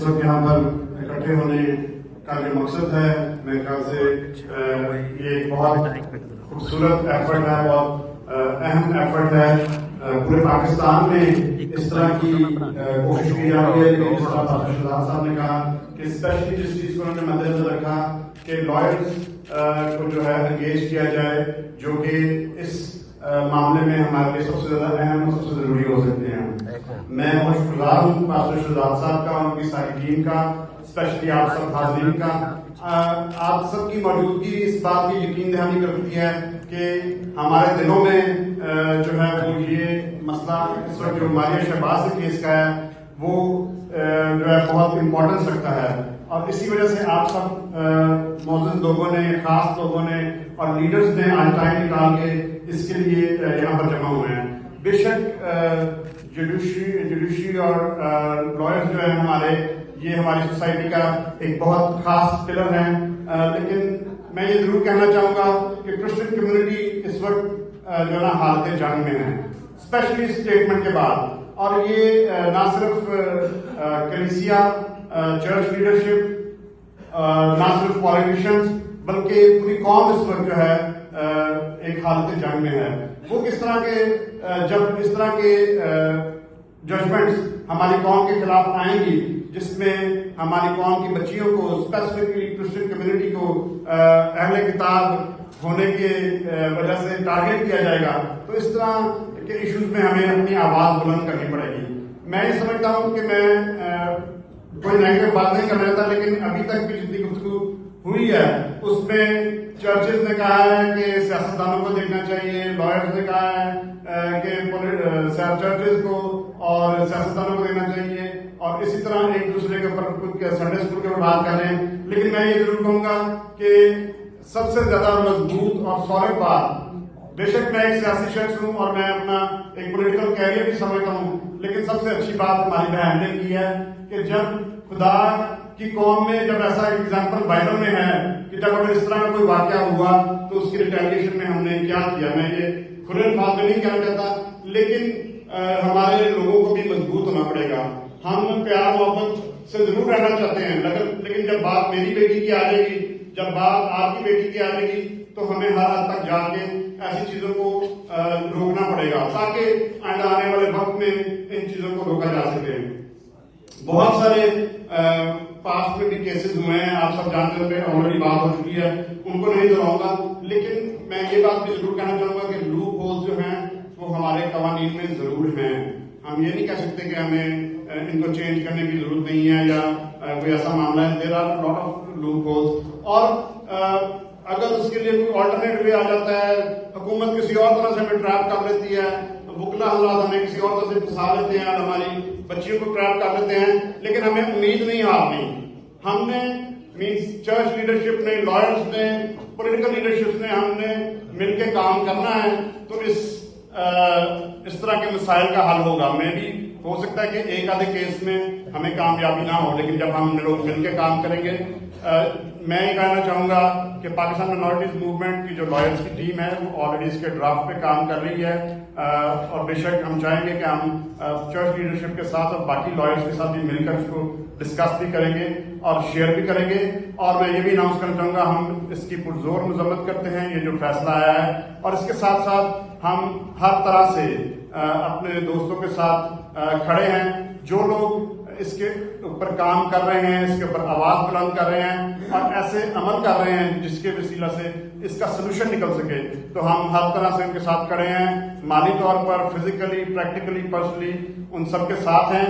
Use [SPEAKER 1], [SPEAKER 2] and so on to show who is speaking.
[SPEAKER 1] वक्त यहाँ पर इकट्ठे होने का जो मकसद है, मेरे ख्याल से ये एक बहुत खूबसूरत एफर्ट है, बहुत अहम एफर्ट है। पूरे पाकिस्तान में इस तरह की कोशिश की जा रही है। जिस तरह शहजाद साहब ने कहा कि स्पेशली जिस चीज को उन्होंने मद्देनजर रखा कि लॉयर्स को जो है एंगेज किया जाए, जो कि इस मामले में हमारे लिए सबसे ज्यादा अहम और सबसे जरूरी हो सकते हैं। मैं बहुत शुक्रगुजार हूँ पास्टर शहजाद साहब का, उनकी सारी टीम का, स्पेशली आप सब हाज़रीन का। आप सबकी मौजूदगी इस बात की यकीन दहानी करती है कि हमारे दिलों में जो है वो ये मसला इस वक्त जो मारिया शहबाज के केस का है वो जो है बहुत इम्पोर्टेंस रखता है, और इसी वजह से आप सब मौजूद लोगों ने, खास लोगों ने और लीडर्स ने आज टाइम निकाल के इसके लिए यहाँ पर जमा हुए हैं। बेशक जुडिशरी और लॉयर्स जो है हमारे, ये हमारी सोसाइटी का एक बहुत खास पिलर है, लेकिन मैं ये जरूर कहना चाहूंगा कि क्रिश्चियन कम्युनिटी इस वक्त जो ना हालत जंग में है, स्पेशली स्टेटमेंट के बाद। और ये ना सिर्फ कलीसिया, चर्च लीडरशिप, ना सिर्फ पॉलिटिशियंस, बल्कि पूरी कौम इस वक्त जो है एक हालत जंग में है। वो किस तरह के जब इस तरह के जजमेंट्स हमारी कौम के खिलाफ आएंगी, जिसमें हमारी कौम की बच्चियों को, स्पेसिफिकली क्रिश्चियन कम्युनिटी को अहले किताब होने के वजह से टारगेट किया जाएगा, तो इस तरह के इश्यूज में हमें अपनी आवाज बुलंद करनी पड़ेगी। मैं ये समझता हूं कि मैं कोई नेगेटिव बात नहीं कर रहा था, लेकिन अभी तक की जितनी गुफ्तगू हुई है उसमें चर्चेज ने कहा है कि सियासतदानों को देखना चाहिए, लॉयर्स ने कहा है कि चर्चेज को और सियासतदानों को देखना चाहिए, और इसी तरह एक दूसरे के ऊपर कुछ संडे स्कूल के ऊपर बात कर रहे हैं। लेकिन मैं ये जरूर कहूंगा कि सबसे ज्यादा मजबूत और सॉलिड बात, बेशक मैं एक सियासी शख्स हूं और मैं अपना एक पॉलिटिकल कैरियर भी समझता हूं, लेकिन सबसे अच्छी बात हमारी बहन ने की है कि जब खुदा की कौम में जब ऐसा एग्जाम्पल बाइबल में है कि जब अगर इस तरह का कोई वाकया हुआ तो उसकी रिटेलिएशन में हमने क्या किया। मैं ये खुले अल्फाज में नहीं कहना चाहता, लेकिन हमारे लोगों को भी मजबूत होना पड़ेगा। हम प्यार मोहब्बत से जरूर रहना चाहते हैं, लेकिन जब बात मेरी बेटी की आ जाएगी, जब बात आपकी बेटी की आ जाएगी, तो हमें हर हद तक जाके ऐसी चीजों को रोकना पड़ेगा, ताकि आने वाले वक्त में इन चीजों को रोका जा सके। बहुत सारे पास्ट में भी केसेस हुए हैं, आप सब जानते हैं, ऑलरेडी बात हो चुकी है, उनको नहीं दोहराऊंगा। लेकिन मैं ये बात भी जरूर कहना चाहूंगा कि लूप होल्स जो हैं वो हमारे कवानीन में जरूर हैं। हम ये नहीं कह सकते कि हमें इनको चेंज करने की जरूरत नहीं है या कोई ऐसा मामला है। There are lot of loopholes, और अगर उसके लिए कोई ऑल्टरनेट वे आ जाता है, हुकूमत किसी और तरह से हमें ट्रैप कर लेती है, वकला हजरात हमें किसी और तरह से फंसा लेते हैं और हमारी बच्चियों को ट्रैप कर लेते हैं, लेकिन हमें उम्मीद नहीं हारनी। हमने मीन्स चर्च लीडरशिप ने, लॉयर्स ने, पॉलिटिकल लीडरशिप ने, हमने मिलकर काम करना है, तो इस तरह के मसाइल का हल होगा। मैं भी हो सकता है कि एक आधे केस में हमें कामयाबी ना हो, लेकिन जब हम लोग मिलकर काम करेंगे, मैं ये कहना चाहूंगा कि पाकिस्तान माइनॉरिटीज मूवमेंट की जो लॉयर्स की टीम है वो ऑलरेडी इसके ड्राफ्ट पे काम कर रही है, और बेशक हम चाहेंगे कि हम चर्च लीडरशिप के साथ और बाकी लॉयर्स के साथ भी मिलकर इसको डिस्कस भी करेंगे और शेयर भी करेंगे। और मैं ये भी अनाउंस करना चाहूंगा, हम इसकी पुरजोर मजम्मत करते हैं ये जो फैसला आया है, और इसके साथ साथ हम हर तरह से अपने दोस्तों के साथ खड़े हैं। जो लोग इसके ऊपर काम कर रहे हैं, इसके ऊपर आवाज बुलंद कर रहे हैं और ऐसे अमल कर रहे हैं जिसके वसीला से इसका सोल्यूशन निकल सके, तो हम हर तरह से उनके साथ खड़े हैं, माली तौर पर, फिजिकली, प्रैक्टिकली, पर्सनली उन सबके साथ हैं।